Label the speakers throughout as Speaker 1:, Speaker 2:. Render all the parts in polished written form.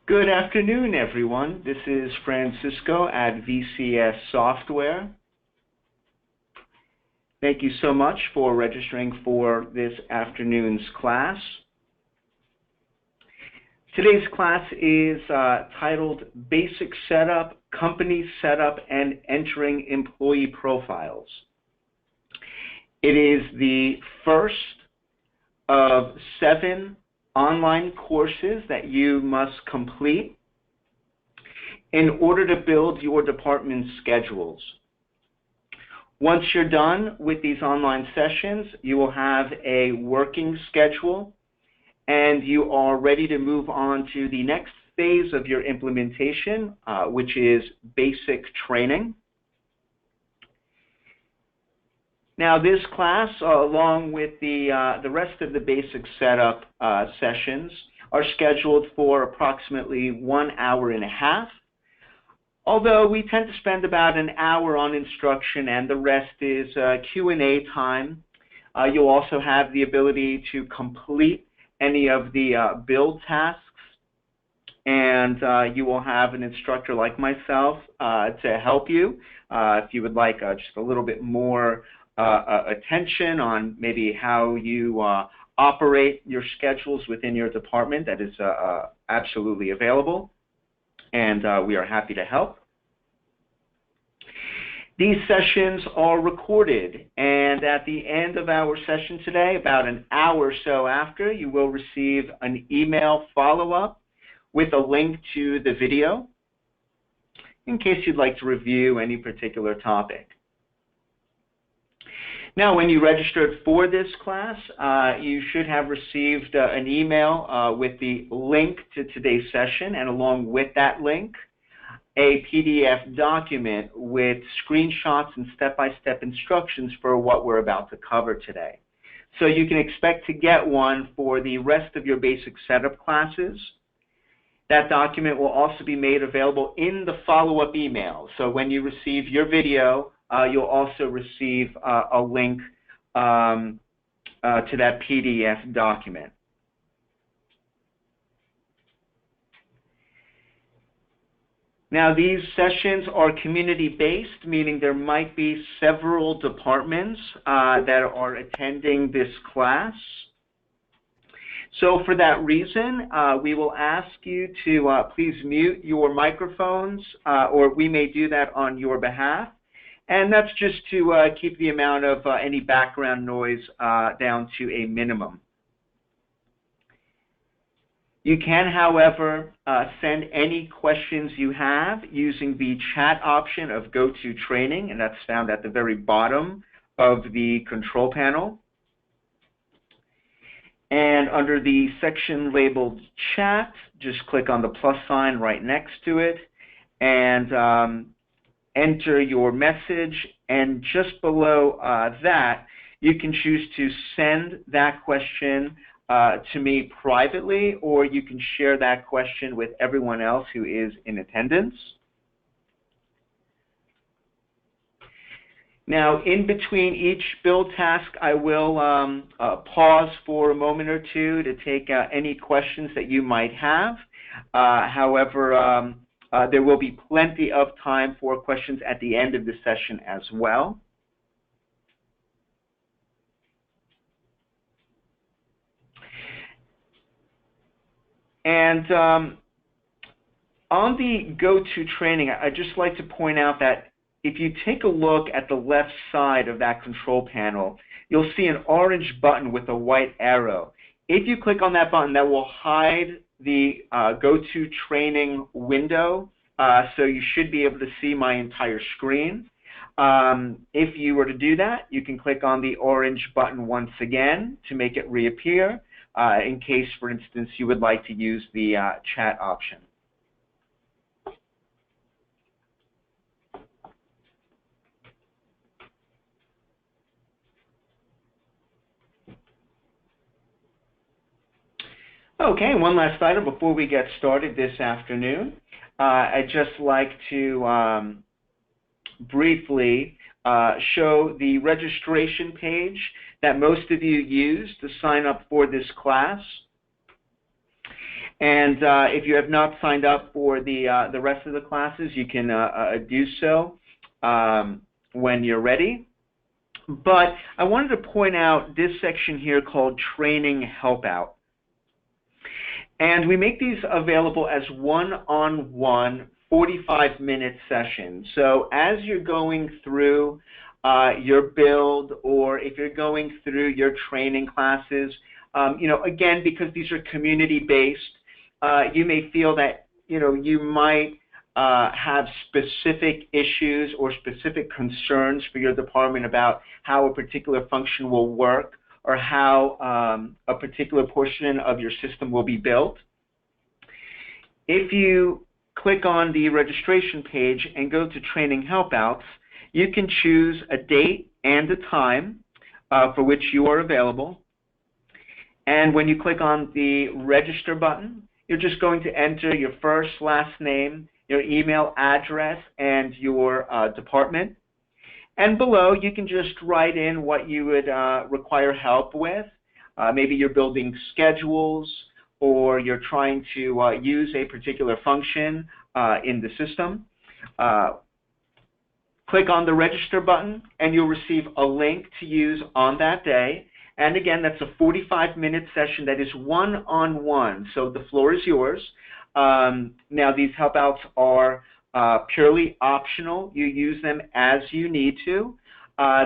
Speaker 1: Good afternoon, everyone. This is Francisco at VCS Software. Thank you so much for registering for this afternoon's class. Today's class is titled Basic Setup, Company Setup, and Entering Employee Profiles. It is the first of 7 online courses that you must complete in order to build your department's schedules. Once you're done with these online sessions, you will have a working schedule and you are ready to move on to the next phase of your implementation, which is basic training. Now, this class, along with the rest of the basic setup sessions, are scheduled for approximately 1 hour and a half, although we tend to spend about an hour on instruction and the rest is Q&A time. You'll also have the ability to complete any of the build tasks, and you will have an instructor like myself to help you if you would like just a little bit more attention on maybe how you operate your schedules within your department. That is absolutely available, and we are happy to help. These sessions are recorded, and at the end of our session today, about an hour or so after, you will receive an email follow-up with a link to the video in case you'd like to review any particular topic. Now, when you registered for this class, you should have received an email with the link to today's session, and along with that link, a PDF document with screenshots and step-by-step instructions for what we're about to cover today. So you can expect to get one for the rest of your basic setup classes. That document will also be made available in the follow-up email. So when you receive your video, you'll also receive a link to that PDF document. Now, these sessions are community-based, meaning there might be several departments that are attending this class. So for that reason, we will ask you to please mute your microphones, or we may do that on your behalf. And that's just to keep the amount of any background noise down to a minimum. You can, however, send any questions you have using the chat option of GoToTraining, and that's found at the very bottom of the control panel. And under the section labeled Chat, just click on the plus sign right next to it and enter your message, and just below that, you can choose to send that question to me privately, or you can share that question with everyone else who is in attendance. Now, in between each build task, I will pause for a moment or two to take any questions that you might have. However, there will be plenty of time for questions at the end of the session as well. And on the GoToTraining, I'd just like to point out that if you take a look at the left side of that control panel, you'll see an orange button with a white arrow. If you click on that button, that will hide the GoToTraining window, so you should be able to see my entire screen. If you were to do that, you can click on the orange button once again to make it reappear, in case, for instance, you would like to use the chat option. Okay, one last item before we get started this afternoon. I'd just like to briefly show the registration page that most of you use to sign up for this class. And if you have not signed up for the rest of the classes, you can do so when you're ready. But I wanted to point out this section here called Training Helpout. And we make these available as one-on-one 45-minute sessions. So as you're going through your build, or if you're going through your training classes, again, because these are community-based, you may feel that, you might have specific issues or specific concerns for your department about how a particular function will work or how a particular portion of your system will be built. If you click on the registration page and go to Training Helpouts, you can choose a date and a time for which you are available. And when you click on the Register button, you're just going to enter your first, last name, your email address, and your department. And below, you can just write in what you would require help with. Maybe you're building schedules, or you're trying to use a particular function in the system. Click on the Register button, and you'll receive a link to use on that day. And again, that's a 45-minute session that is one-on-one, so the floor is yours. Now, these helpouts are purely optional. You use them as you need to.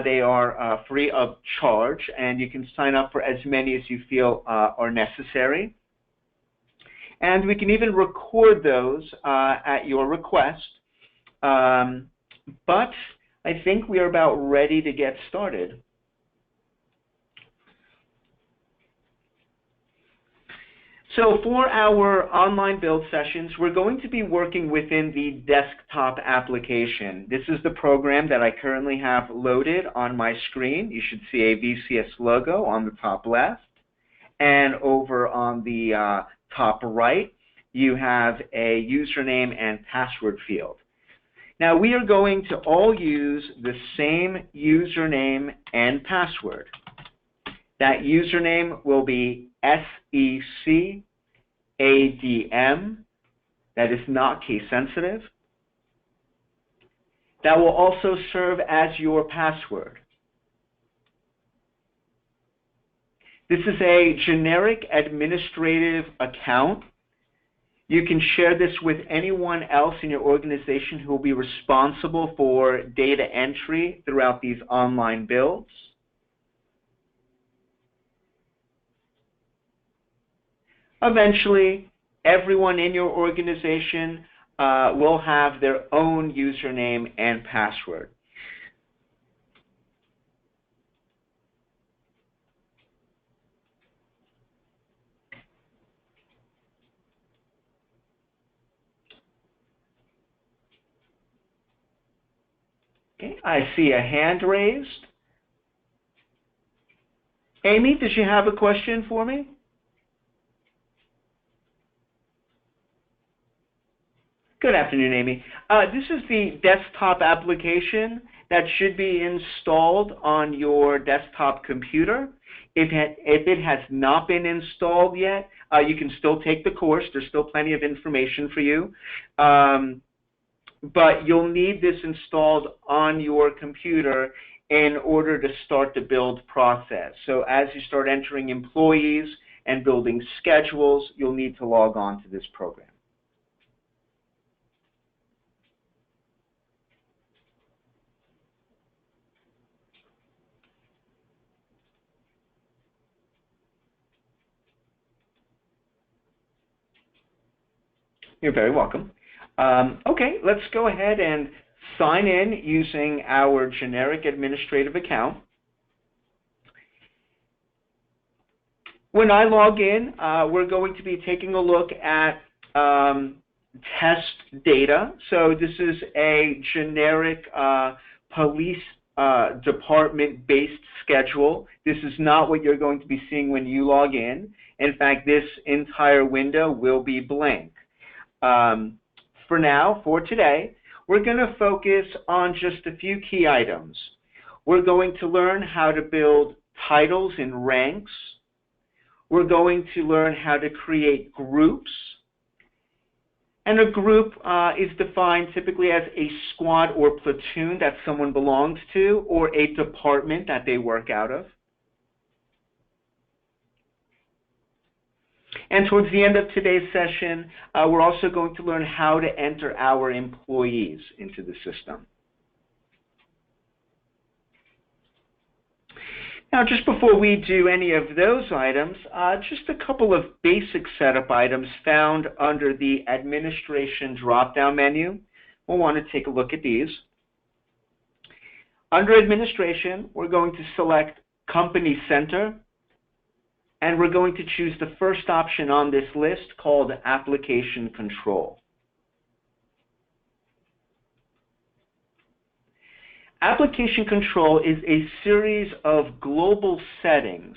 Speaker 1: They are free of charge, and you can sign up for as many as you feel are necessary. And we can even record those at your request. But I think we are about ready to get started. So for our online build sessions, we're going to be working within the desktop application. This is the program that I currently have loaded on my screen. You should see a VCS logo on the top left. And over on the top right, you have a username and password field. Now, we are going to all use the same username and password. That username will be SECADM. That is not case sensitive. That will also serve as your password. This is a generic administrative account. You can share this with anyone else in your organization who will be responsible for data entry throughout these online builds. Eventually, everyone in your organization will have their own username and password. Okay, I see a hand raised. Amy, does you have a question for me? Good afternoon, Amy. This is the desktop application that should be installed on your desktop computer. If it has not been installed yet, you can still take the course. There's still plenty of information for you. But you'll need this installed on your computer in order to start the build process. So as you start entering employees and building schedules, you'll need to log on to this program. You're very welcome. Okay, let's go ahead and sign in using our generic administrative account. When I log in, we're going to be taking a look at test data. So this is a generic police department-based schedule. This is not what you're going to be seeing when you log in. In fact, this entire window will be blank. For now, for today, we're going to focus on just a few key items. We're going to learn how to build titles and ranks. we're going to learn how to create groups. And a group is defined typically as a squad or platoon that someone belongs to, or a department that they work out of. And towards the end of today's session, we're also going to learn how to enter our employees into the system. Now, just before we do any of those items, just a couple of basic setup items found under the Administration drop-down menu. We'll want to take a look at these. Under Administration, we're going to select Company Center, and we're going to choose the first option on this list called Application Control. Application control is a series of global settings.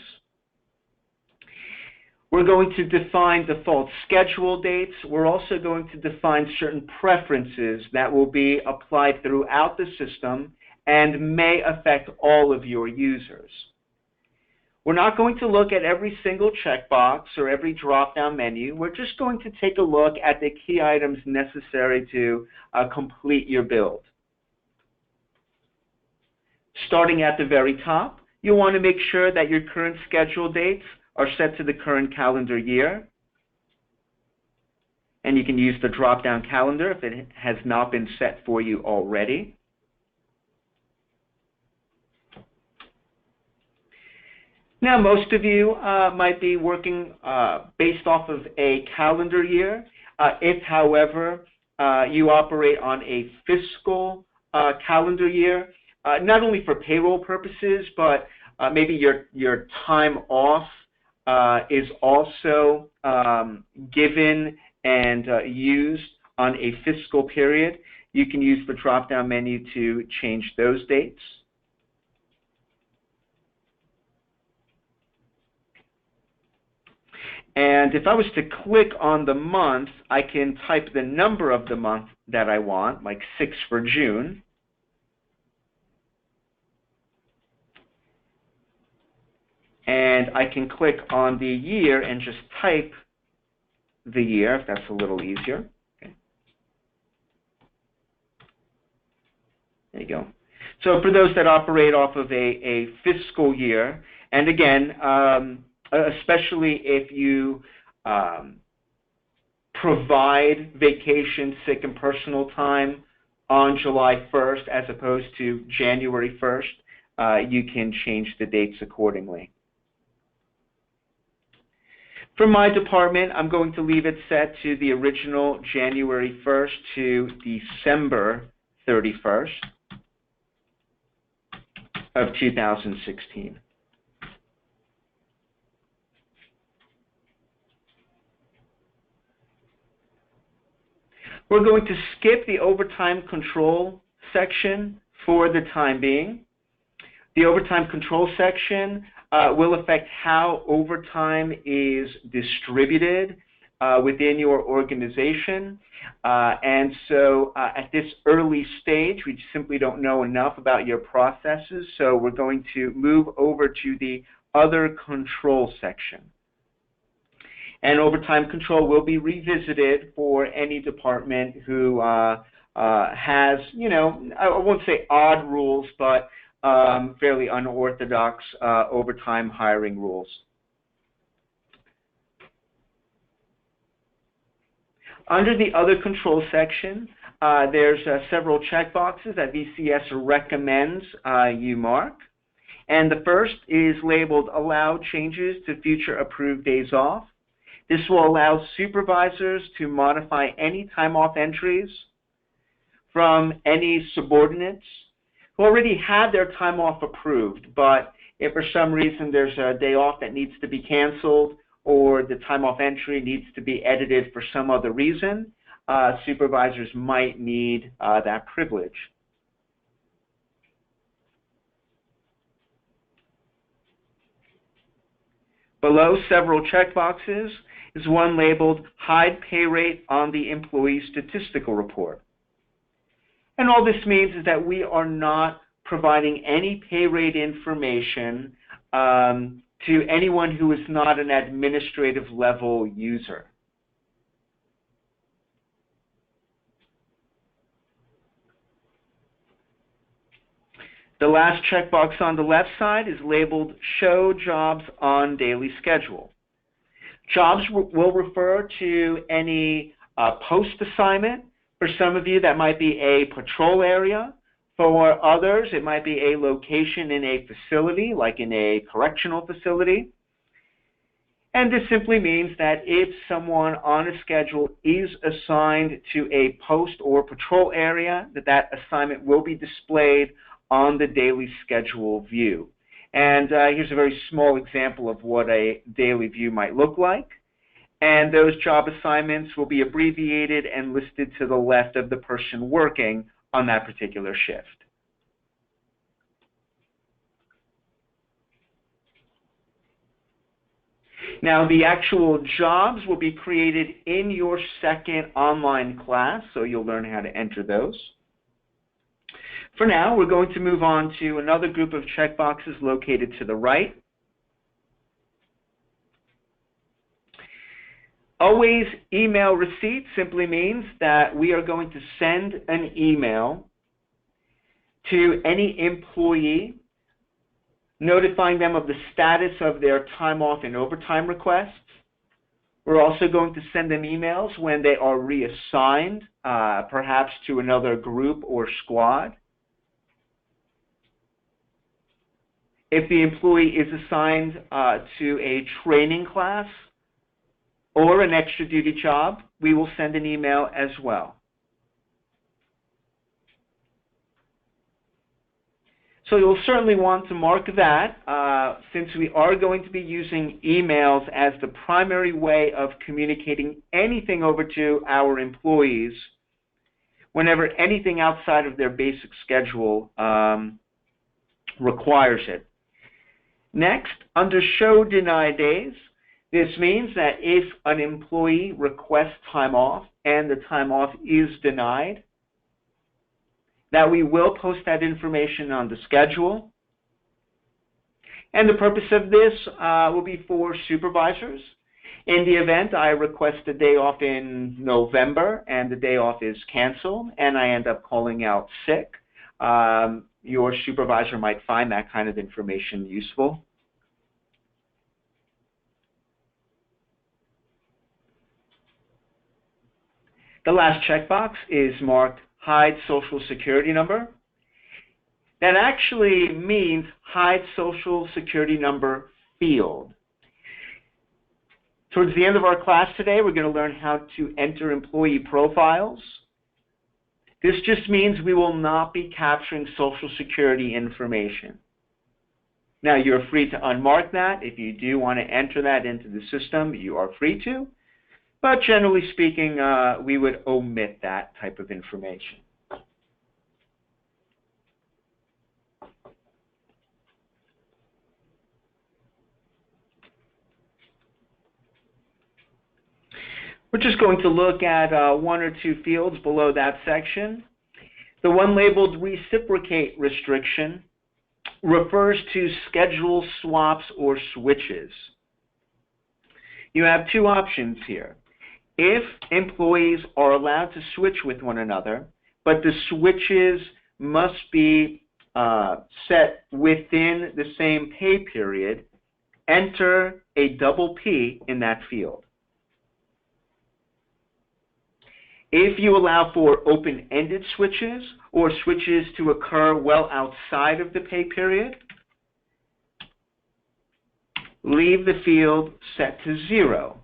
Speaker 1: We're going to define default schedule dates. We're also going to define certain preferences that will be applied throughout the system and may affect all of your users. We're not going to look at every single checkbox or every drop-down menu. We're just going to take a look at the key items necessary to complete your build. Starting at the very top, you'll want to make sure that your current schedule dates are set to the current calendar year. And you can use the drop-down calendar if it has not been set for you already. Now, most of you might be working based off of a calendar year. If, however, you operate on a fiscal calendar year, not only for payroll purposes, but maybe your time off is also given and used on a fiscal period, you can use the drop-down menu to change those dates. And if I was to click on the month, I can type the number of the month that I want, like 6 for June. And I can click on the year and just type the year, if that's a little easier. Okay. There you go. So for those that operate off of a fiscal year, and again, especially if you provide vacation, sick, and personal time on July 1st as opposed to January 1st, you can change the dates accordingly. For my department, I'm going to leave it set to the original January 1st to December 31st of 2016. We're going to skip the overtime control section for the time being. The overtime control section will affect how overtime is distributed within your organization. And so at this early stage, we simply don't know enough about your processes, so we're going to move over to the other control section. And overtime control will be revisited for any department who has, you know, I won't say odd rules, but fairly unorthodox overtime hiring rules. Under the other control section, there's several checkboxes that VCS recommends you mark. And the first is labeled Allow Changes to Future Approved Days Off. This will allow supervisors to modify any time off entries from any subordinates who already had their time off approved, but if for some reason there's a day off that needs to be canceled or the time off entry needs to be edited for some other reason, supervisors might need that privilege. Below several checkboxes is one labeled Hide Pay Rate on the Employee Statistical Report. And all this means is that we are not providing any pay rate information to anyone who is not an administrative level user. The last checkbox on the left side is labeled Show Jobs on Daily Schedule. Jobs will refer to any post assignment. For some of you, that might be a patrol area. For others, it might be a location in a facility, like in a correctional facility. And this simply means that if someone on a schedule is assigned to a post or patrol area, that assignment will be displayed on the daily schedule view. And here's a very small example of what a daily view might look like. And those job assignments will be abbreviated and listed to the left of the person working on that particular shift. Now, the actual jobs will be created in your second online class, so you'll learn how to enter those. For now, we're going to move on to another group of checkboxes located to the right. Always email receipt simply means that we are going to send an email to any employee notifying them of the status of their time off and overtime requests. We're also going to send them emails when they are reassigned, perhaps to another group or squad. If the employee is assigned to a training class or an extra duty job, we will send an email as well. So you'll certainly want to mark that since we are going to be using emails as the primary way of communicating anything over to our employees whenever anything outside of their basic schedule requires it. Next, under Show Deny Days, this means that if an employee requests time off and the time off is denied, that we will post that information on the schedule. And the purpose of this will be for supervisors. In the event I request a day off in November and the day off is canceled and I end up calling out sick, your supervisor might find that kind of information useful. The last checkbox is marked Hide Social Security Number. That actually means Hide Social Security Number field. Towards the end of our class today, we're going to learn how to enter employee profiles. This just means we will not be capturing Social Security information. Now, you're free to unmark that. If you do want to enter that into the system, you are free to. But generally speaking, we would omit that type of information. We're just going to look at one or two fields below that section. The one labeled Reciprocate Restriction refers to schedule swaps or switches. You have two options here. If employees are allowed to switch with one another, but the switches must be set within the same pay period, enter a double P in that field. If you allow for open-ended switches or switches to occur well outside of the pay period, leave the field set to 0.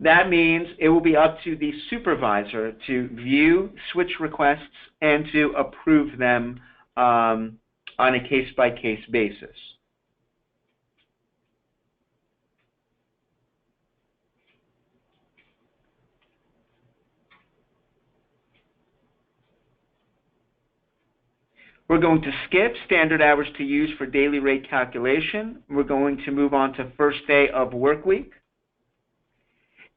Speaker 1: That means it will be up to the supervisor to view switch requests and to approve them on a case-by-case basis. We're going to skip standard hours to use for daily rate calculation. We're going to move on to first day of work week.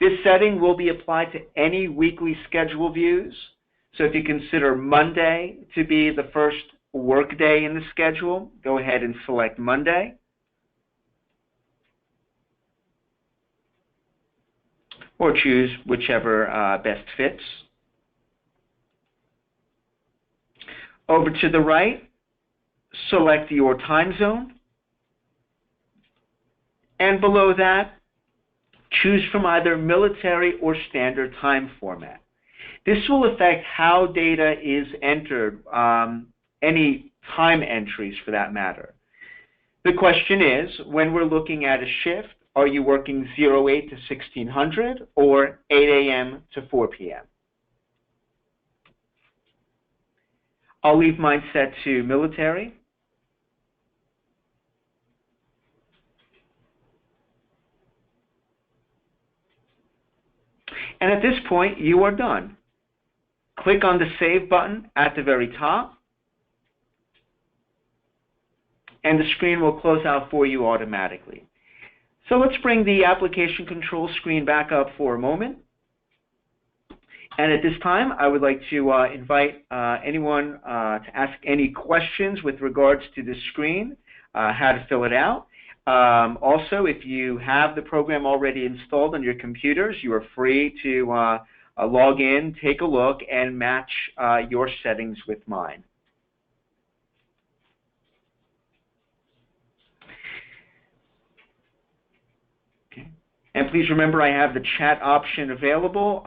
Speaker 1: This setting will be applied to any weekly schedule views. So if you consider Monday to be the first work day in the schedule, go ahead and select Monday. or choose whichever best fits. Over to the right, select your time zone, and below that, choose from either military or standard time format. This will affect how data is entered, any time entries for that matter. The question is, when we're looking at a shift, are you working 08 to 1600 or 8 a.m. to 4 p.m.? I'll leave mine set to military. And at this point, you are done. Click on the Save button at the very top, and the screen will close out for you automatically. So let's bring the application control screen back up for a moment. And at this time, I would like to invite anyone to ask any questions with regards to this screen, how to fill it out. Also, if you have the program already installed on your computers, you are free to log in, take a look, and match your settings with mine. Okay. And please remember, I have the chat option available.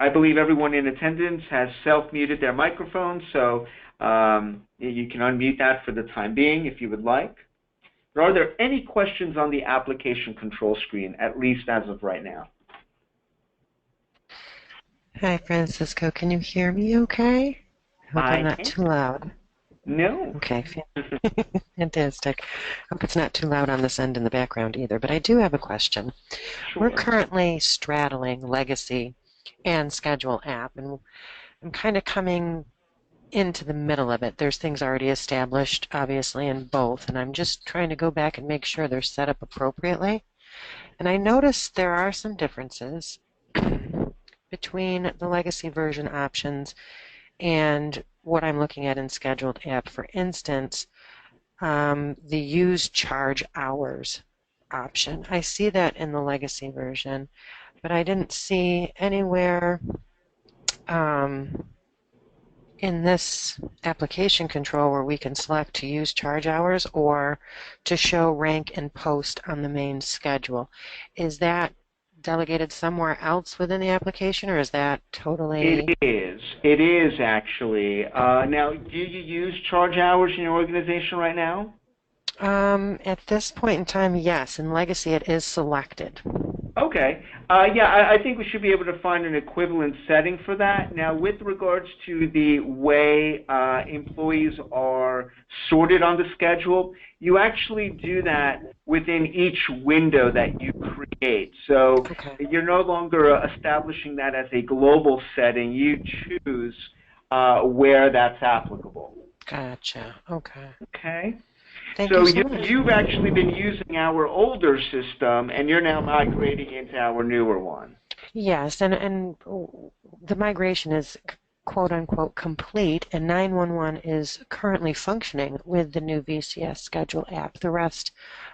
Speaker 1: I believe everyone in attendance has self-muted their microphone, so you can unmute that for the time being if you would like. But are there any questions on the application control screen, at least as of right now?
Speaker 2: Hi, Francisco. Can you hear me okay? Hope I'm not
Speaker 1: can.
Speaker 2: too loud.
Speaker 1: No.
Speaker 2: Okay, fantastic. Hope it's not too loud on this end in the background either, but I do have a question.
Speaker 1: Sure.
Speaker 2: We're currently straddling legacy and ScheduleApp, and I'm kind of coming into the middle of it. There's things already established, obviously, in both, and I'm just trying to go back and make sure they're set up appropriately. And I noticed there are some differences between the legacy version options and what I'm looking at in ScheduleApp. For instance, the use charge hours option. I see that in the legacy version, but I didn't see anywhere in this application control where we can select to use charge hours or to show rank and post on the main schedule. Is that delegated somewhere else within the application, or is that totally?
Speaker 1: It is. It is actually. Now, do you use charge hours in your organization right now?
Speaker 2: At this point in time, yes. In Legacy, it is selected.
Speaker 1: Okay. Yeah, I think we should be able to find an equivalent setting for that. Now, with regards to the way employees are sorted on the schedule, you actually do that within each window that you create. So
Speaker 2: Okay.
Speaker 1: you're no longer establishing that as a global setting. You choose where that's applicable.
Speaker 2: Gotcha. Okay.
Speaker 1: Okay.
Speaker 2: Thank
Speaker 1: So
Speaker 2: you so much.
Speaker 1: you've actually been using our older system, and you're now migrating into our newer one.
Speaker 2: Yes, and the migration is quote-unquote complete, and 911 is currently functioning with the new VCS schedule app. The rest,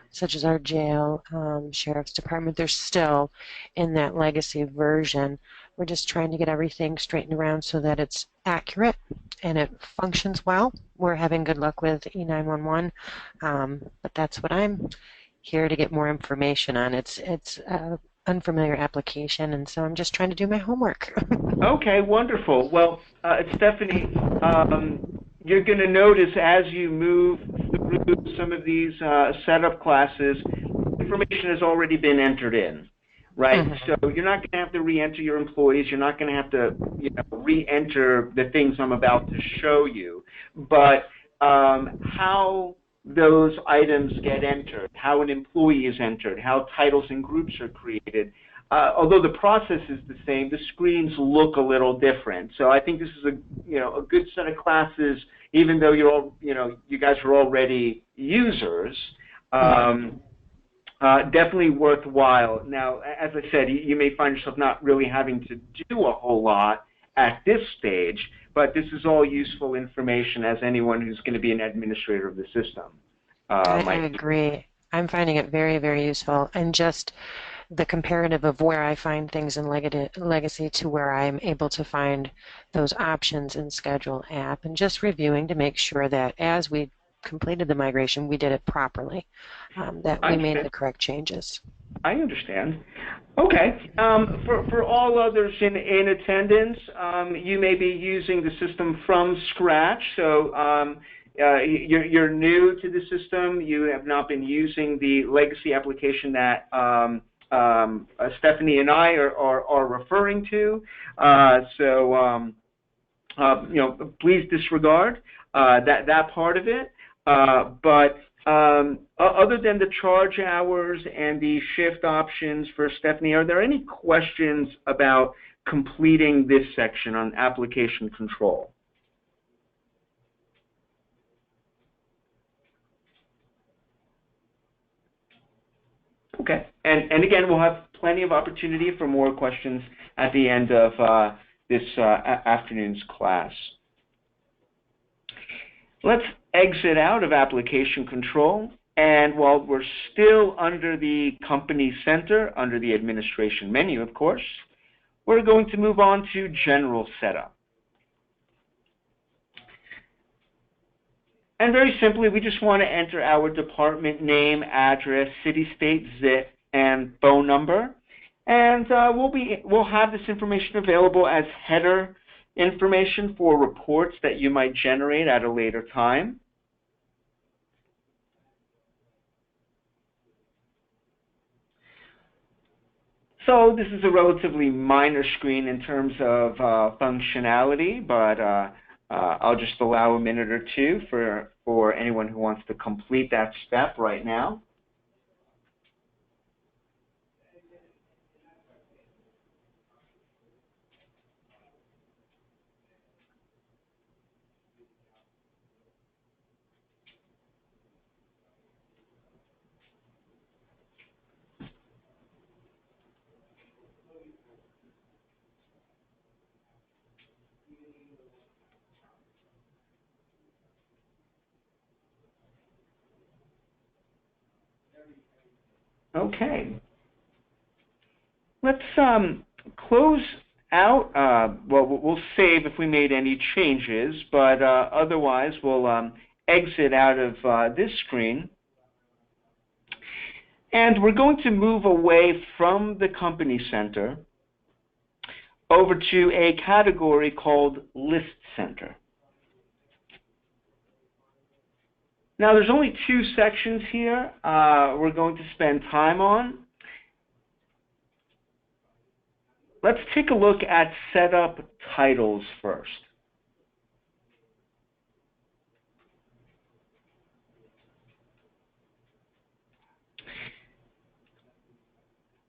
Speaker 2: such as our jail, sheriff's department, they're still in that legacy version. We're just trying to get everything straightened around so that it's accurate and it functions well. We're having good luck with E911, but that's what I'm here to get more information on. It's an unfamiliar application, and so I'm just trying to do my homework.
Speaker 1: Okay, wonderful. Well, Stephanie, you're going to notice as you move through some of these setup classes, information has already been entered in, right?
Speaker 2: Mm-hmm.
Speaker 1: So you're not going to have to re-enter your employees. You're not going to have to re-enter the things I'm about to show you. But how those items get entered, how an employee is entered, how titles and groups are created, although the process is the same, the screens look a little different. So I think this is a good set of classes, even though you're all, you guys are already users. Definitely worthwhile. Now, as I said, you may find yourself not really having to do a whole lot at this stage, but this is all useful information as anyone who's going to be an administrator of the system
Speaker 2: I agree. I'm finding it very, very useful, and just the comparative of where I find things in Legacy to where I'm able to find those options in ScheduleApp, and just reviewing to make sure that as we completed the migration, we did it properly, that
Speaker 1: I
Speaker 2: we made
Speaker 1: understand.
Speaker 2: the correct changes.
Speaker 1: I understand. Okay. For all others in attendance, you may be using the system from scratch. So you're new to the system. You have not been using the legacy application that Stephanie and I are referring to. Please disregard that part of it. But other than the charge hours and the shift options for Stephanie, are there any questions about completing this section on application control? Okay, and again, we'll have plenty of opportunity for more questions at the end of this afternoon's class. Let's exit out of application control, and while we're still under the company center, under the administration menu, of course, we're going to move on to general setup. And very simply, we just want to enter our department name, address, city, state, zip, and phone number. And we'll have this information available as header information for reports that you might generate at a later time. So this is a relatively minor screen in terms of functionality, but I'll just allow a minute or two for anyone who wants to complete that step right now. Okay. Let's close out. Well, we'll save if we made any changes, but otherwise we'll exit out of this screen. And we're going to move away from the company center over to a category called List Center. Now, there's only two sections here we're going to spend time on. Let's take a look at Setup Titles first.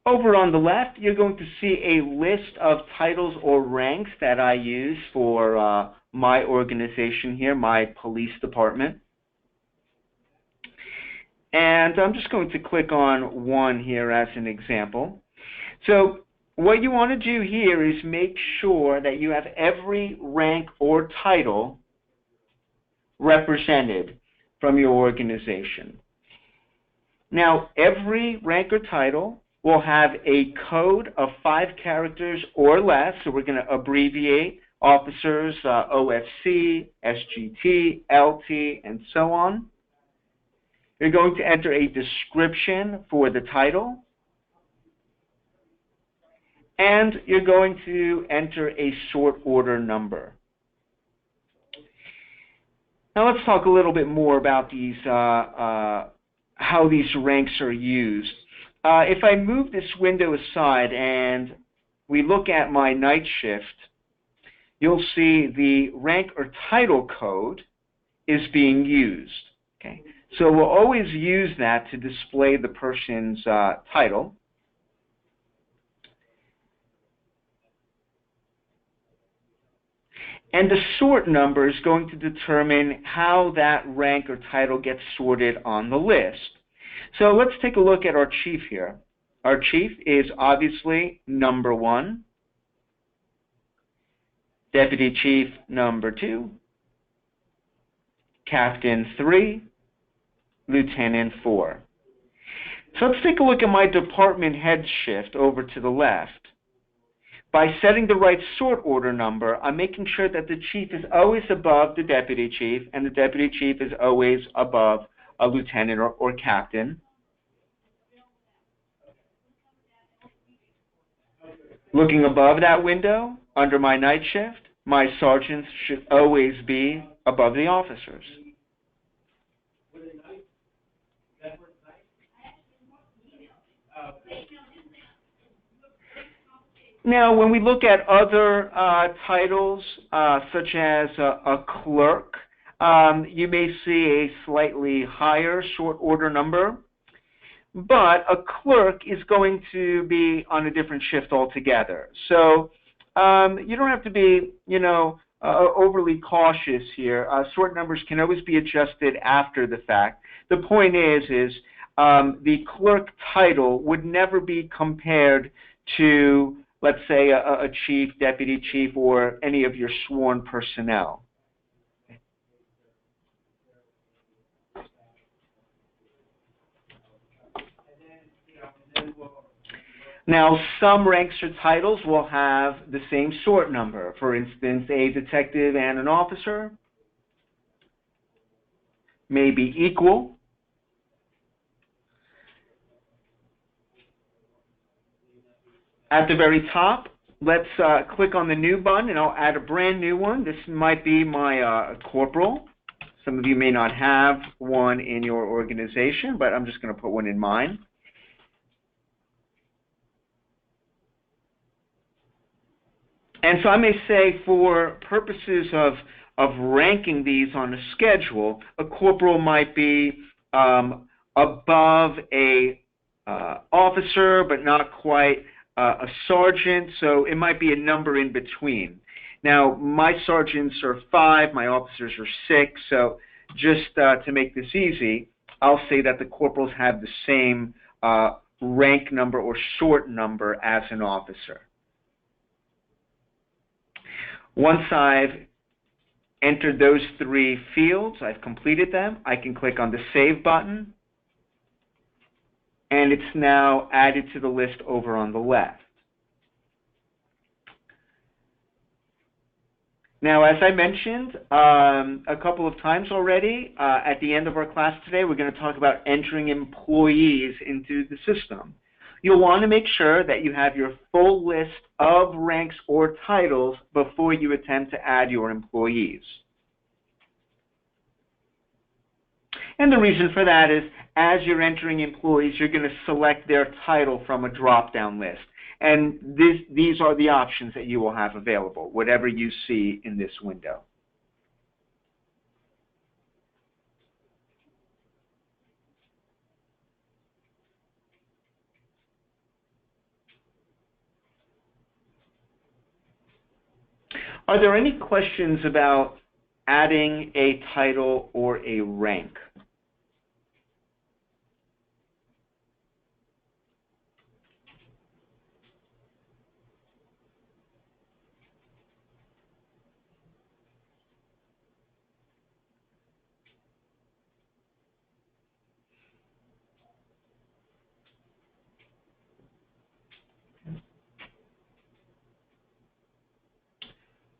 Speaker 1: Over on the left, you're going to see a list of titles or ranks that I use for my organization here, my police department. And I'm just going to click on one here as an example. So what you want to do here is make sure that you have every rank or title represented from your organization. Now, every rank or title will have a code of 5 characters or less, so we're going to abbreviate officers, OFC, SGT, LT, and so on. You're going to enter a description for the title, and you're going to enter a sort order number. Now let's talk a little bit more about these, how these ranks are used. If I move this window aside and we look at my night shift, you'll see the rank or title code is being used. Okay, so we'll always use that to display the person's title. And the sort number is going to determine how that rank or title gets sorted on the list. So let's take a look at our chief here. Our chief is obviously number 1, deputy chief number 2, captain 3, lieutenant 4. So let's take a look at my department head shift over to the left. By setting the right sort order number, I'm making sure that the chief is always above the deputy chief, and the deputy chief is always above a lieutenant or captain. Looking above that window, under my night shift, my sergeants should always be above the officers. Now, when we look at other titles, such as a clerk, you may see a slightly higher short order number, but a clerk is going to be on a different shift altogether. So you don't have to be, overly cautious here. Sort numbers can always be adjusted after the fact. The point is the clerk title would never be compared to, let's say, a chief, deputy chief, or any of your sworn personnel. Now, some ranks or titles will have the same sort number. For instance, a detective and an officer may be equal. At the very top, let's click on the new button, and I'll add a brand new one. This might be my corporal. Some of you may not have one in your organization, but I'm just going to put one in mine. And so I may say, for purposes of ranking these on a schedule, a corporal might be above a officer, but not quite a sergeant, so it might be a number in between. Now, my sergeants are 5, my officers are 6, so just to make this easy, I'll say that the corporals have the same rank number or sort number as an officer. Once I've entered those 3 fields, I've completed them, I can click on the Save button, and it's now added to the list over on the left. Now, as I mentioned a couple of times already, at the end of our class today, we're going to talk about entering employees into the system. You'll want to make sure that you have your full list of ranks or titles before you attempt to add your employees. And the reason for that is, as you're entering employees, you're going to select their title from a drop-down list. And these are the options that you will have available, whatever you see in this window. Are there any questions about adding a title or a rank?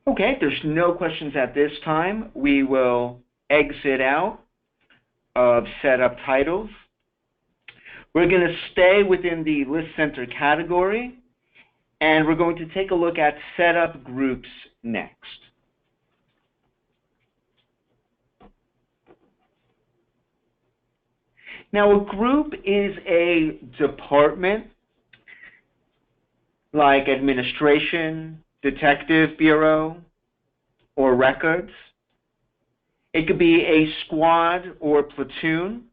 Speaker 1: Okay, if there's no questions at this time, we will exit out of Setup Titles. We're going to stay within the List Center category, and we're going to take a look at Setup Groups next. Now, a group is a department like administration, detective bureau, or records. It could be a squad or platoon.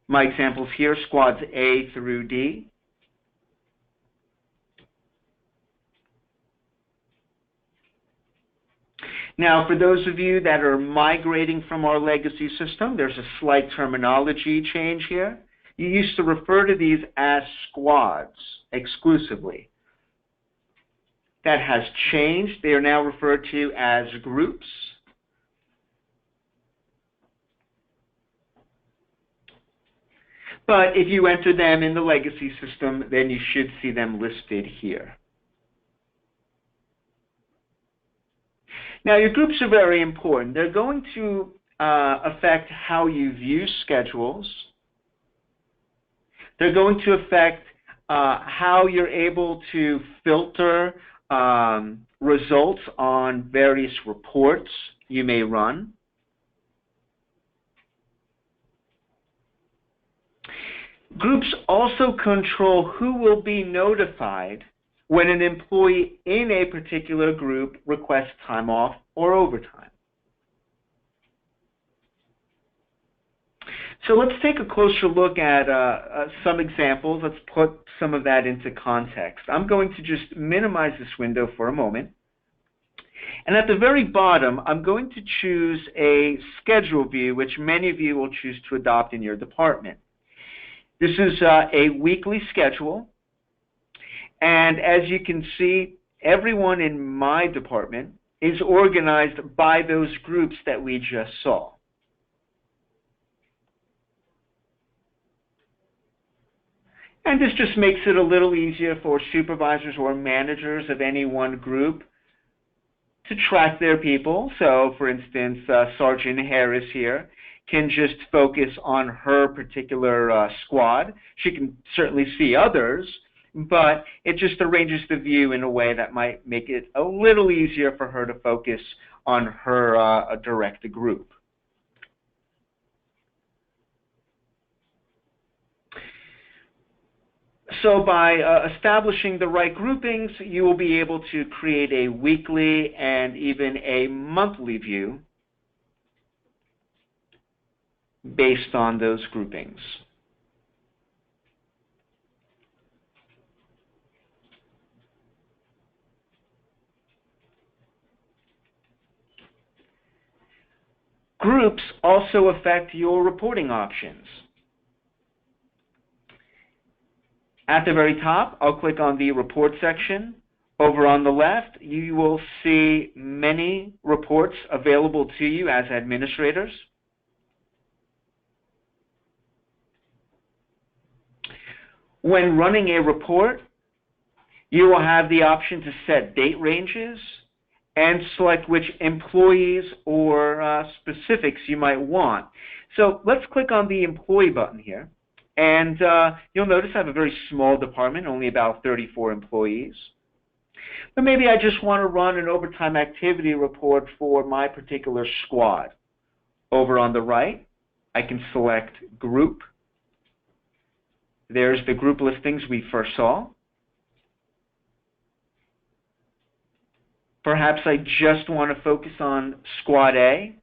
Speaker 1: My examples here, squads A through D. Now, for those of you that are migrating from our legacy system, there's a slight terminology change here. You used to refer to these as squads exclusively. That has changed. They are now referred to as groups. But if you enter them in the legacy system, then you should see them listed here. Now, your groups are very important. They're going to affect how you view schedules. They're going to affect how you're able to filter results on various reports you may run. Groups also control who will be notified when an employee in a particular group requests time off or overtime. So let's take a closer look at some examples. Let's put some of that into context. I'm going to just minimize this window for a moment. And at the very bottom, I'm going to choose a schedule view, which many of you will choose to adopt in your department. This is a weekly schedule. And as you can see, everyone in my department is organized by those groups that we just saw. And this just makes it a little easier for supervisors or managers of any one group to track their people. So, for instance, Sergeant Harris here can just focus on her particular squad. She can certainly see others, but it just arranges the view in a way that might make it a little easier for her to focus on her direct group. So by establishing the right groupings, you will be able to create a weekly and even a monthly view based on those groupings. Groups also affect your reporting options. At the very top, I'll click on the report section. Over on the left, you will see many reports available to you as administrators. When running a report, you will have the option to set date ranges and select which employees or specifics you might want. So let's click on the employee button here. And you'll notice I have a very small department, only about 34 employees. But maybe I just want to run an overtime activity report for my particular squad. Over on the right, I can select Group. There's the group listings we first saw. Perhaps I just want to focus on Squad A.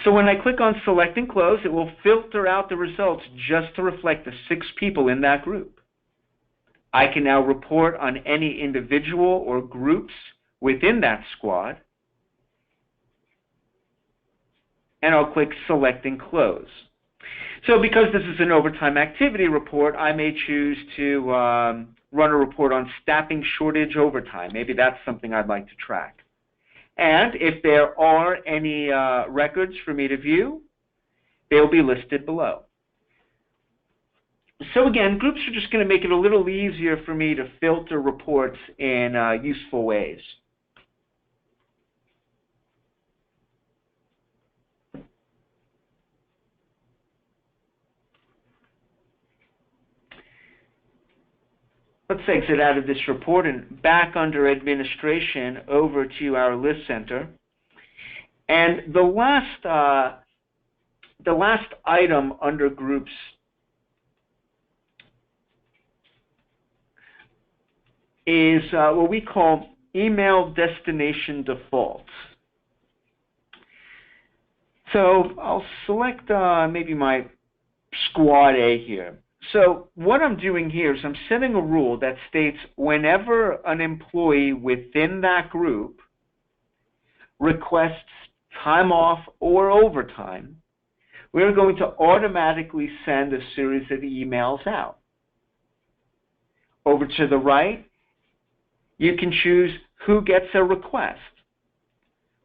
Speaker 1: So when I click on Select and Close, it will filter out the results just to reflect the 6 people in that group. I can now report on any individual or groups within that squad. And I'll click Select and Close. So because this is an overtime activity report, I may choose to run a report on staffing shortage overtime. Maybe that's something I'd like to track. And if there are any records for me to view, they'll be listed below. So again, groups are just going to make it a little easier for me to filter reports in useful ways. Let's exit out of this report and back under Administration over to our List Center. And the last item under Groups is what we call Email Destination Defaults. So I'll select maybe my Squad A here. So what I'm doing here is I'm setting a rule that states whenever an employee within that group requests time off or overtime, we're going to automatically send a series of emails out. Over to the right, you can choose who gets a request.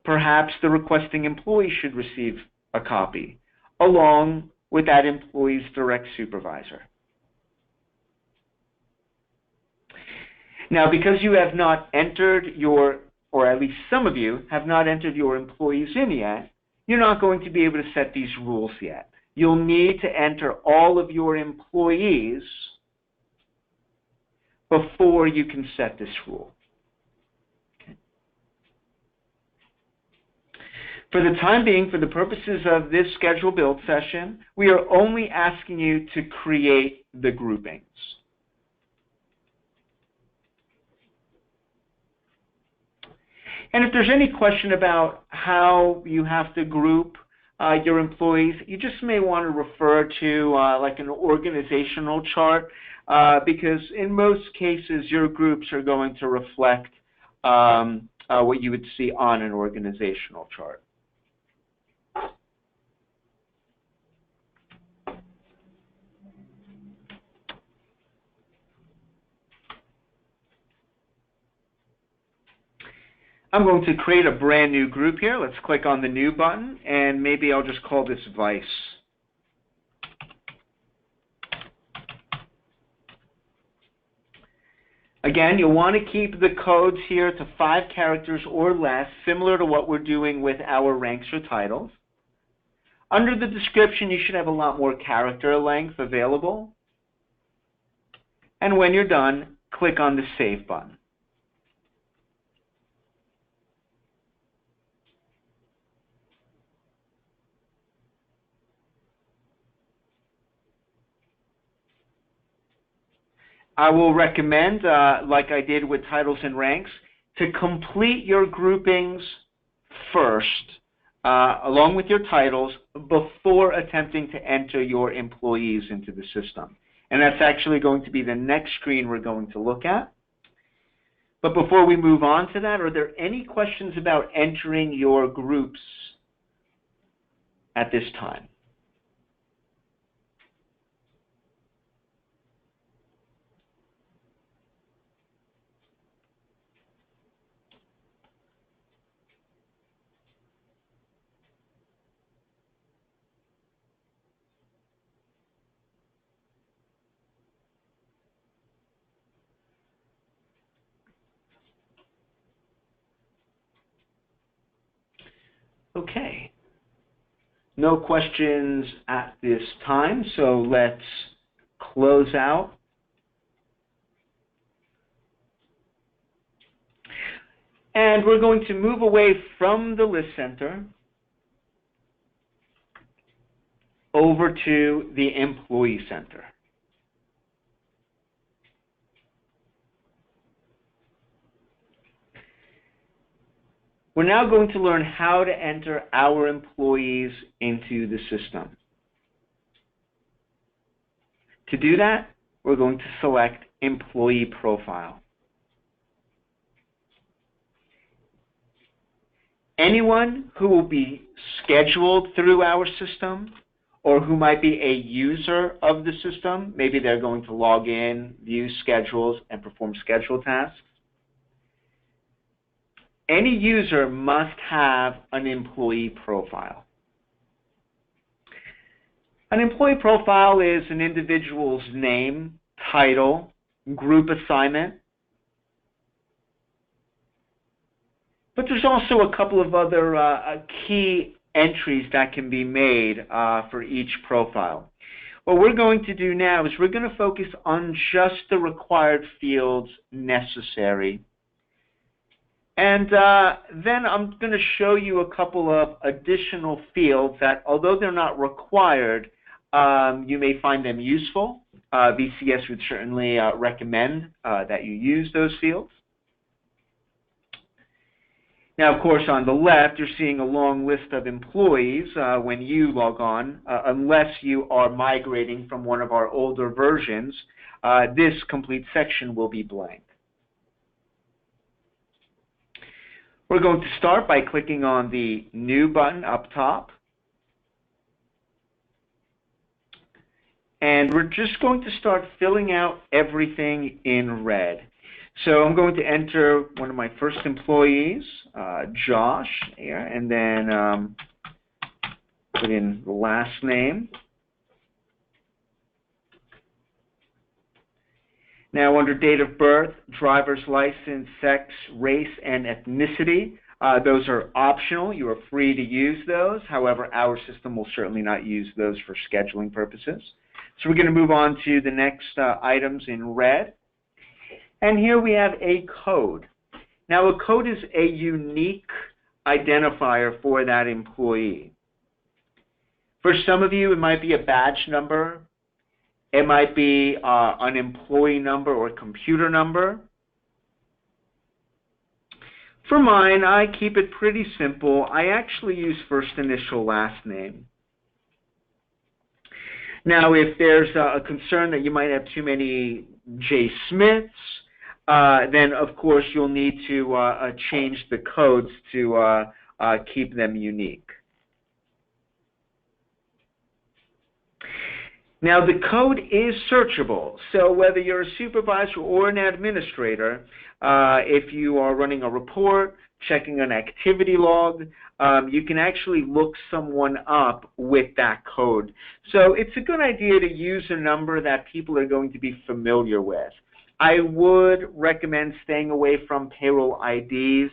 Speaker 1: Perhaps the requesting employee should receive a copy, along with that employee's direct supervisor. Now, because you have not entered your, or at least some of you have not entered your employees in yet, you're not going to be able to set these rules yet. You'll need to enter all of your employees before you can set this rule. Okay. For the time being, for the purposes of this schedule build session, we are only asking you to create the groupings. And if there's any question about how you have to group your employees, you just may want to refer to like an organizational chart, because in most cases your groups are going to reflect what you would see on an organizational chart. I'm going to create a brand new group here. Let's click on the new button, and maybe I'll just call this Vice. Again, you'll want to keep the codes here to 5 characters or less, similar to what we're doing with our ranks or titles. Under the description, you should have a lot more character length available. And when you're done, click on the Save button. I will recommend, like I did with titles and ranks, to complete your groupings first, along with your titles, before attempting to enter your employees into the system. And that's actually going to be the next screen we're going to look at. But before we move on to that, are there any questions about entering your groups at this time? Okay. No questions at this time, so let's close out. And we're going to move away from the list center over to the employee center. We're now going to learn how to enter our employees into the system. To do that, we're going to select Employee Profile. Anyone who will be scheduled through our system or who might be a user of the system, maybe they're going to log in, view schedules, and perform schedule tasks. Any user must have an employee profile. An employee profile is an individual's name, title, group assignment. But there's also a couple of other key entries that can be made for each profile. What we're going to do now is we're going to focus on just the required fields necessary. And then I'm going to show you a couple of additional fields that, although they're not required, you may find them useful. VCS would certainly recommend that you use those fields. Now, of course, on the left, you're seeing a long list of employees when you log on. Unless you are migrating from one of our older versions, this complete section will be blank. We're going to start by clicking on the New button up top. And we're just going to start filling out everything in red. So I'm going to enter one of my first employees, Josh, here, and then put in the last name. Now, under date of birth, driver's license, sex, race, and ethnicity, those are optional. You are free to use those. However, our system will certainly not use those for scheduling purposes. So we're going to move on to the next items in red. And here we have a code. Now, a code is a unique identifier for that employee. For some of you, it might be a badge number. It might be an employee number or computer number. For mine, I keep it pretty simple. I actually use first initial, last name. Now, if there's a concern that you might have too many J. Smiths, then of course you'll need to change the codes to keep them unique. Now, the code is searchable, so whether you're a supervisor or an administrator, if you are running a report, checking an activity log, you can actually look someone up with that code. So it's a good idea to use a number that people are going to be familiar with. I would recommend staying away from payroll IDs,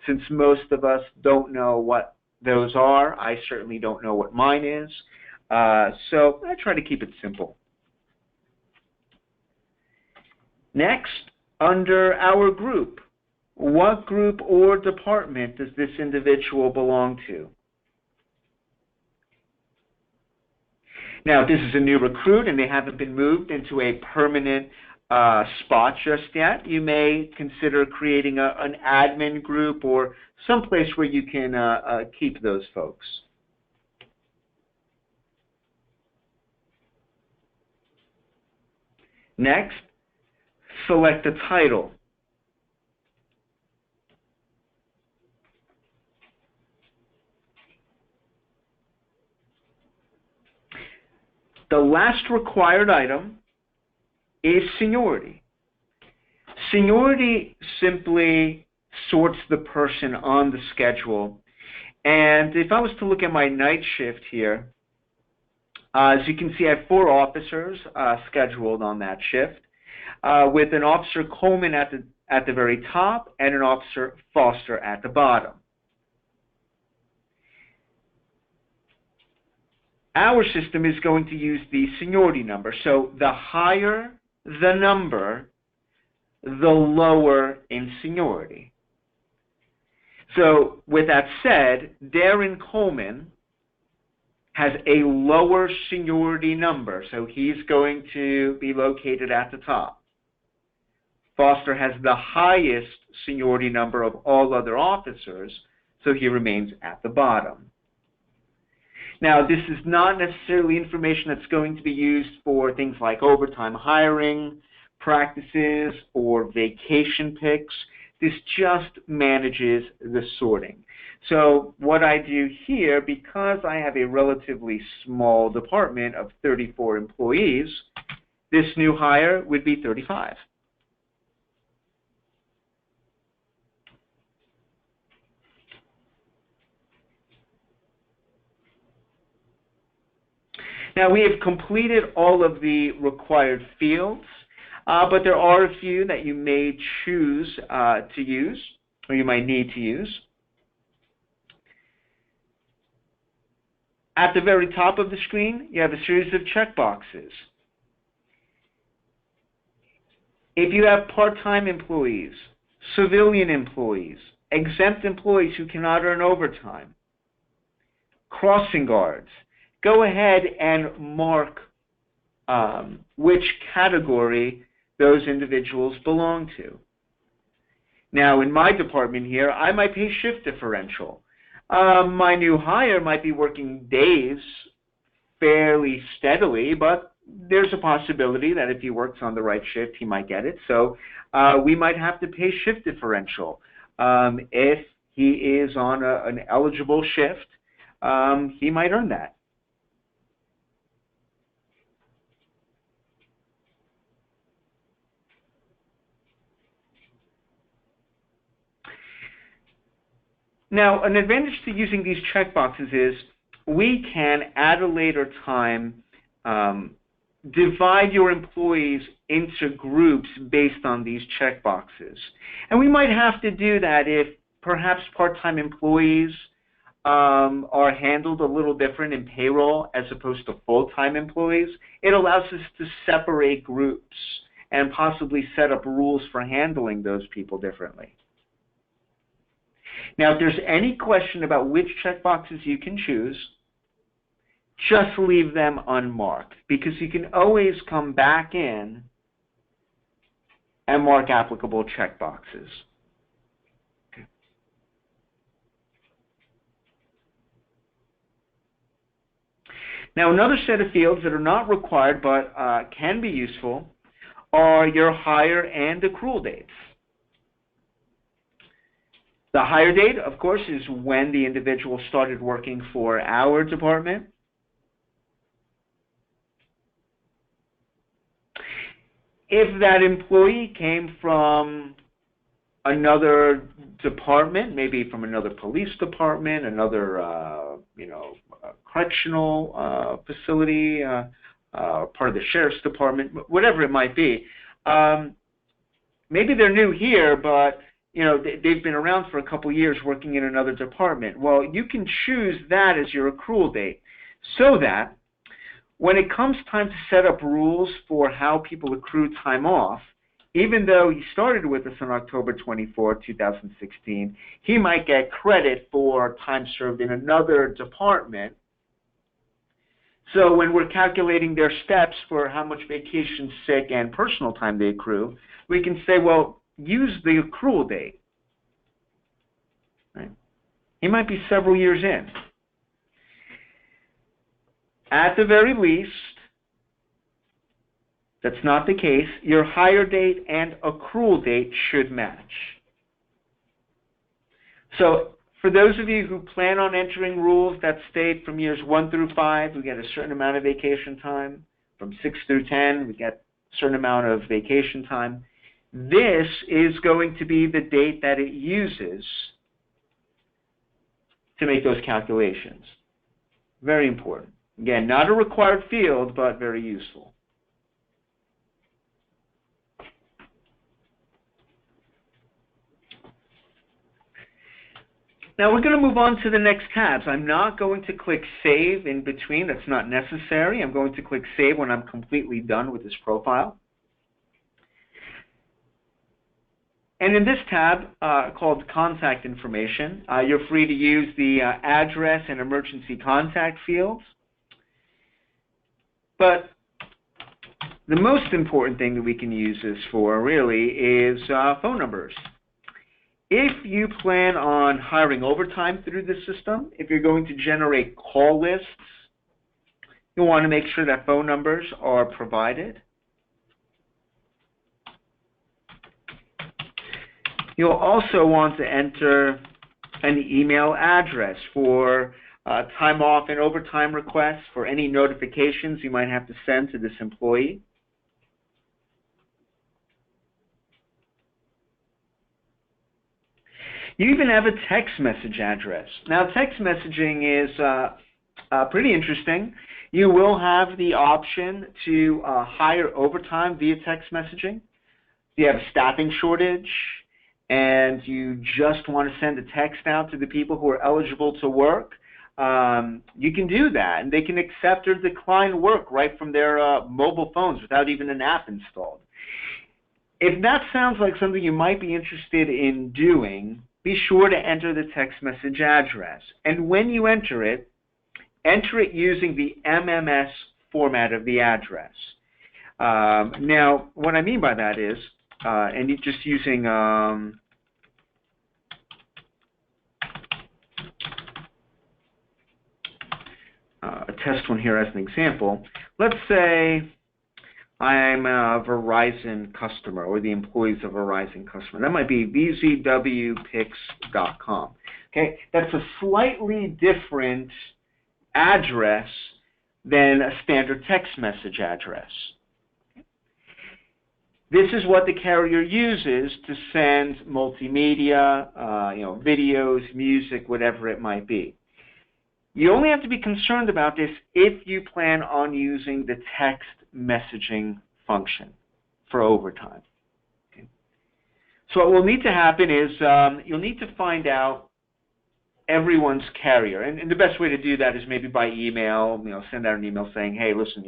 Speaker 1: since most of us don't know what those are. I certainly don't know what mine is. So I try to keep it simple. Next, under our group, what group or department does this individual belong to? Now, if this is a new recruit and they haven't been moved into a permanent spot just yet, you may consider creating an admin group or someplace where you can keep those folks. Next, select a title. The last required item is seniority. Seniority simply sorts the person on the schedule. And if I was to look at my night shift here, as you can see, I have 4 officers scheduled on that shift, with an Officer Coleman at the very top and an Officer Foster at the bottom. Our system is going to use the seniority number. So the higher the number, the lower in seniority. So with that said, Darren Coleman has a lower seniority number, so he's going to be located at the top. Foster has the highest seniority number of all other officers, so he remains at the bottom. Now, this is not necessarily information that's going to be used for things like overtime hiring, practices, or vacation picks. This just manages the sorting. So what I do here, because I have a relatively small department of 34 employees, this new hire would be 35. Now, we have completed all of the required fields, but there are a few that you may choose to use, or you might need to use. At the very top of the screen, you have a series of checkboxes. If you have part-time employees, civilian employees, exempt employees who cannot earn overtime, crossing guards, go ahead and mark which category those individuals belong to. Now, in my department here, I might pay shift differential. My new hire might be working days fairly steadily, but there's a possibility that if he works on the right shift, he might get it. So we might have to pay shift differential. If he is on an eligible shift, he might earn that. Now, an advantage to using these checkboxes is we can, at a later time, divide your employees into groups based on these checkboxes. And we might have to do that if perhaps part-time employees are handled a little different in payroll as opposed to full-time employees. It allows us to separate groups and possibly set up rules for handling those people differently. Now, if there's any question about which checkboxes you can choose, just leave them unmarked, because you can always come back in and mark applicable checkboxes. Now, another set of fields that are not required but can be useful are your hire and accrual dates. The hire date, of course, is when the individual started working for our department. If that employee came from another department, maybe from another police department, another correctional facility, part of the sheriff's department, whatever it might be, maybe they're new here, but they've been around for a couple years working in another department. Well, you can choose that as your accrual date, so that when it comes time to set up rules for how people accrue time off, even though he started with us on October 24, 2016, he might get credit for time served in another department. So when we're calculating their steps for how much vacation, sick, and personal time they accrue, we can say, well, use the accrual date. Right? He might be several years in. At the very least, that's not the case. Your hire date and accrual date should match. So for those of you who plan on entering rules that state from years 1 through 5, we get a certain amount of vacation time. From 6 through 10, we get a certain amount of vacation time. This is going to be the date that it uses to make those calculations. Very important. Again, not a required field, but very useful. Now we're going to move on to the next tabs. I'm not going to click Save in between. That's not necessary. I'm going to click Save when I'm completely done with this profile. And in this tab called Contact Information, you're free to use the address and emergency contact fields. But the most important thing that we can use this for, really, is phone numbers. If you plan on hiring overtime through the system, if you're going to generate call lists, you'll want to make sure that phone numbers are provided. You'll also want to enter an email address for time off and overtime requests, for any notifications you might have to send to this employee. You even have a text message address. Now, text messaging is pretty interesting. You will have the option to hire overtime via text messaging. If you have a staffing shortage and you just want to send a text out to the people who are eligible to work, you can do that, and they can accept or decline work right from their mobile phones without even an app installed. If that sounds like something you might be interested in doing, be sure to enter the text message address. And when you enter it using the MMS format of the address. Now, what I mean by that is, and you're just using a test one here as an example. Let's say I'm a Verizon customer, or the employees of a Verizon customer. That might be vzwpix.com. Okay, that's a slightly different address than a standard text message address. This is what the carrier uses to send multimedia, videos, music, whatever it might be. You only have to be concerned about this if you plan on using the text messaging function for overtime. Okay. So what will need to happen is you'll need to find out everyone's carrier, and the best way to do that is maybe by email. Send out an email saying, hey, listen,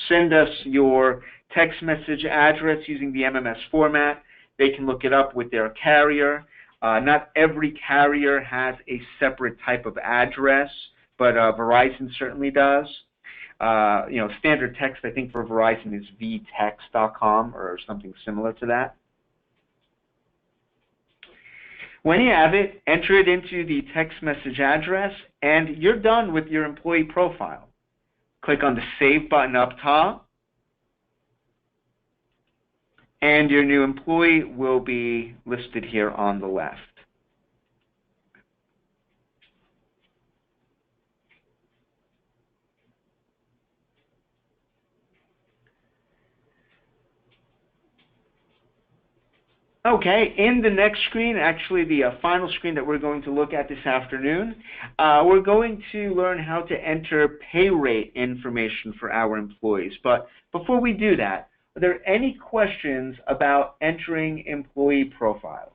Speaker 1: send us your text message address using the MMS format. They can look it up with their carrier. Not every carrier has a separate type of address, but Verizon certainly does. Standard text, I think, for Verizon is vtext.com or something similar to that. When you have it, enter it into the text message address, and you're done with your employee profile. Click on the Save button up top, and your new employee will be listed here on the left. Okay, in the next screen, actually the final screen that we're going to look at this afternoon, we're going to learn how to enter pay rate information for our employees. But before we do that, are there any questions about entering employee profiles?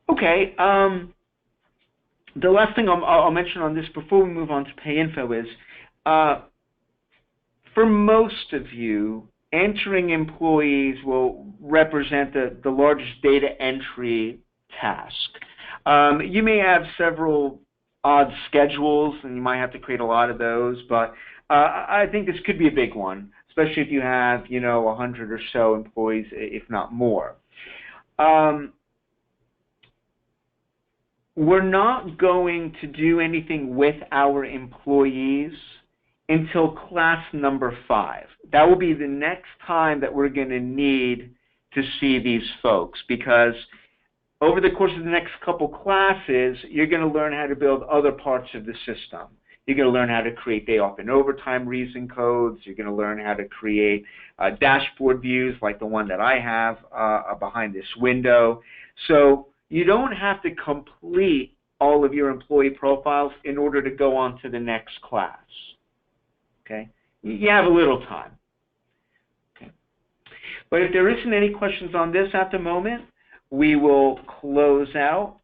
Speaker 1: Okay, the last thing I'll mention on this before we move on to pay info is, for most of you, entering employees will represent the largest data entry task. You may have several odd schedules, and you might have to create a lot of those, but I think this could be a big one, especially if you have, 100 or so employees, if not more. We're not going to do anything with our employees until class number 5. That will be the next time that we're going to need to see these folks, because over the course of the next couple classes, you're going to learn how to build other parts of the system. You're going to learn how to create day off and overtime reason codes. You're going to learn how to create dashboard views like the one that I have behind this window. So you don't have to complete all of your employee profiles in order to go on to the next class. Okay? You have a little time. Okay. But if there isn't any questions on this at the moment, we will close out.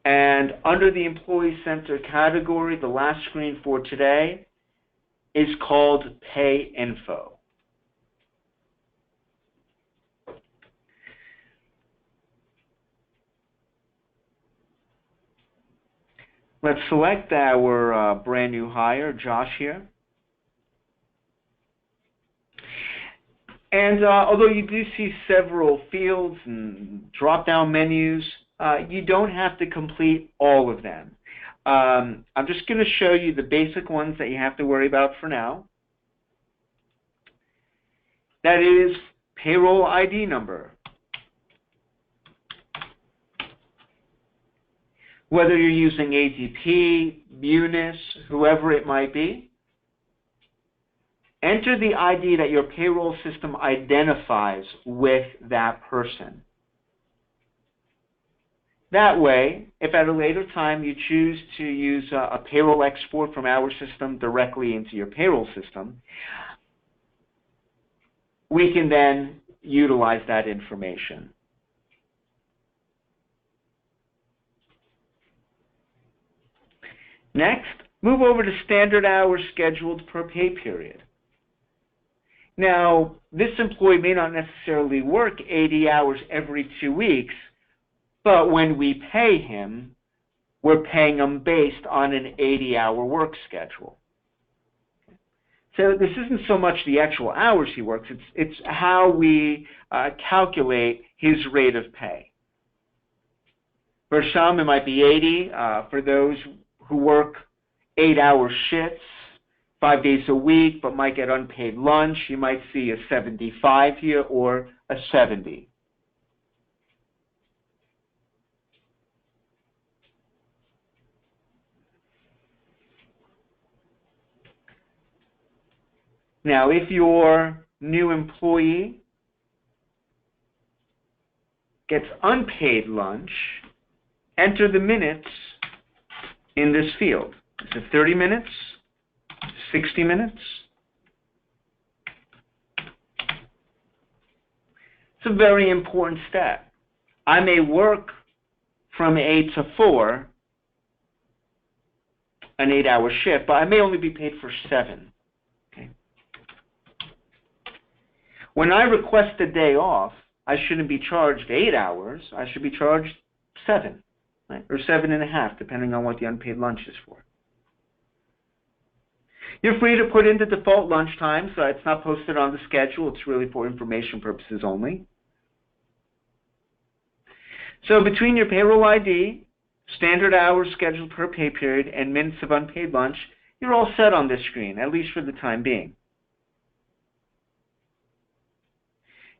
Speaker 1: And under the Employee Center category, the last screen for today is called Pay Info. Let's select our brand new hire, Josh here. And although you do see several fields and drop-down menus, you don't have to complete all of them. I'm just going to show you the basic ones that you have to worry about for now. That is payroll ID number. Whether you're using ADP, Munis, whoever it might be, enter the ID that your payroll system identifies with that person. That way, if at a later time you choose to use a payroll export from our system directly into your payroll system, we can then utilize that information. Next, move over to standard hours scheduled per pay period. Now, this employee may not necessarily work 80 hours every 2 weeks, but when we pay him, we're paying him based on an 80-hour work schedule. So this isn't so much the actual hours he works, it's how we calculate his rate of pay. For some, it might be 80. For those who work 8-hour shifts, 5 days a week but might get unpaid lunch, you might see a 75 here or a 70. Now, if your new employee gets unpaid lunch, enter the minutes in this field. Is it 30 minutes? 60 minutes? It's a very important step. I may work from 8 to 4, an 8-hour shift, but I may only be paid for 7. Okay. When I request a day off, I shouldn't be charged 8 hours. I should be charged 7, right? Or 7.5, depending on what the unpaid lunch is for. You're free to put in the default lunch time, so it's not posted on the schedule. It's really for information purposes only. So between your payroll ID, standard hours scheduled per pay period, and minutes of unpaid lunch, you're all set on this screen, at least for the time being.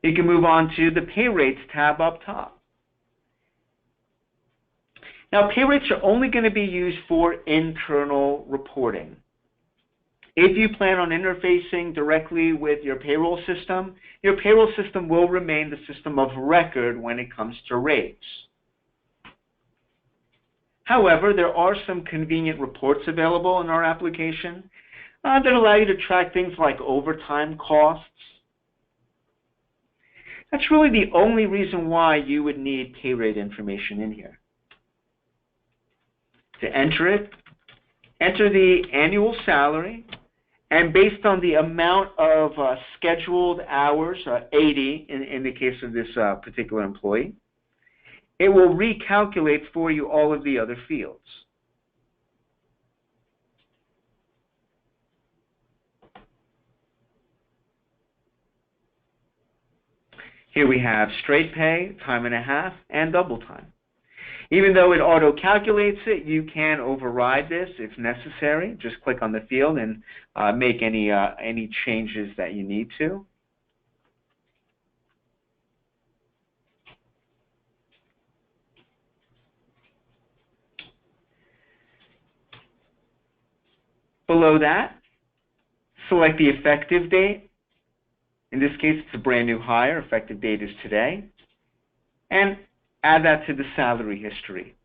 Speaker 1: You can move on to the Pay Rates tab up top. Now, pay rates are only going to be used for internal reporting. If you plan on interfacing directly with your payroll system will remain the system of record when it comes to rates. However, there are some convenient reports available in our application that allow you to track things like overtime costs. That's really the only reason why you would need pay rate information in here. To enter it, enter the annual salary, and based on the amount of scheduled hours, 80 in the case of this particular employee, it will recalculate for you all of the other fields. Here we have straight pay, time and a half, and double time. Even though it auto-calculates it, you can override this if necessary. Just click on the field and make any changes that you need to. Below that, select the effective date. In this case, it's a brand new hire. Effective date is today. And add that to the salary history.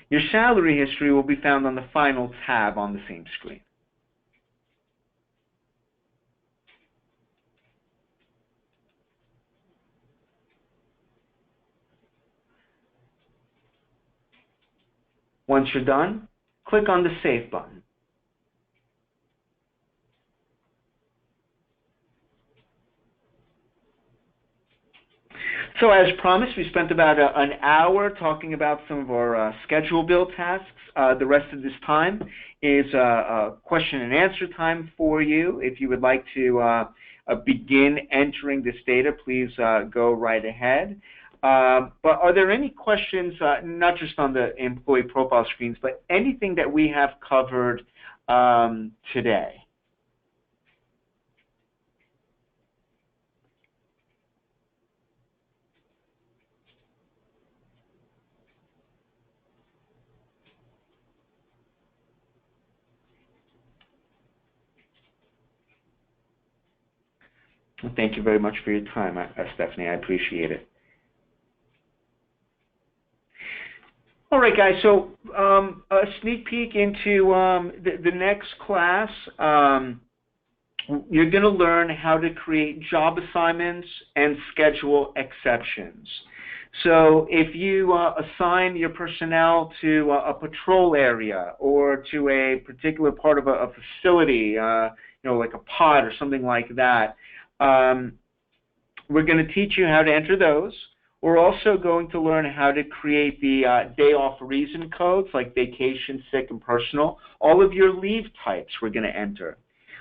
Speaker 1: Your salary history will be found on the final tab on the same screen. Once you're done, click on the Save button. So as promised, we spent about an hour talking about some of our schedule build tasks. The rest of this time is a question and answer time for you. If you would like to begin entering this data, please go right ahead. But are there any questions, not just on the employee profile screens, but anything that we have covered today? Well, thank you very much for your time, Stephanie. I appreciate it. All right, guys, so a sneak peek into the next class. You're going to learn how to create job assignments and schedule exceptions. So if you assign your personnel to a patrol area or to a particular part of a facility, like a pod or something like that, we're going to teach you how to enter those. We're also going to learn how to create the day off reason codes like vacation, sick, and personal. All of your leave types we're going to enter.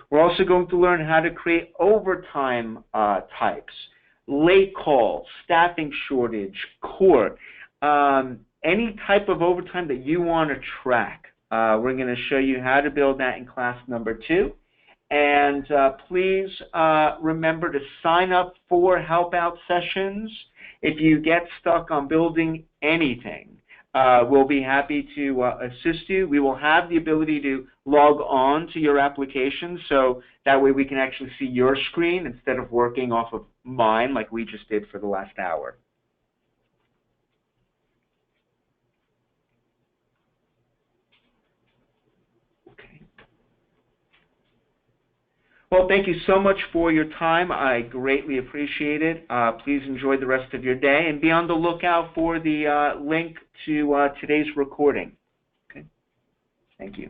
Speaker 1: We're also going to learn how to create overtime types, late call, staffing shortage, court, any type of overtime that you want to track. We're going to show you how to build that in class number 2. And please remember to sign up for Helpout sessions. If you get stuck on building anything, we'll be happy to assist you. We will have the ability to log on to your application, so that way we can actually see your screen instead of working off of mine like we just did for the last hour. Okay. Well, thank you so much for your time. I greatly appreciate it. Please enjoy the rest of your day, and be on the lookout for the link to today's recording. Okay. Thank you.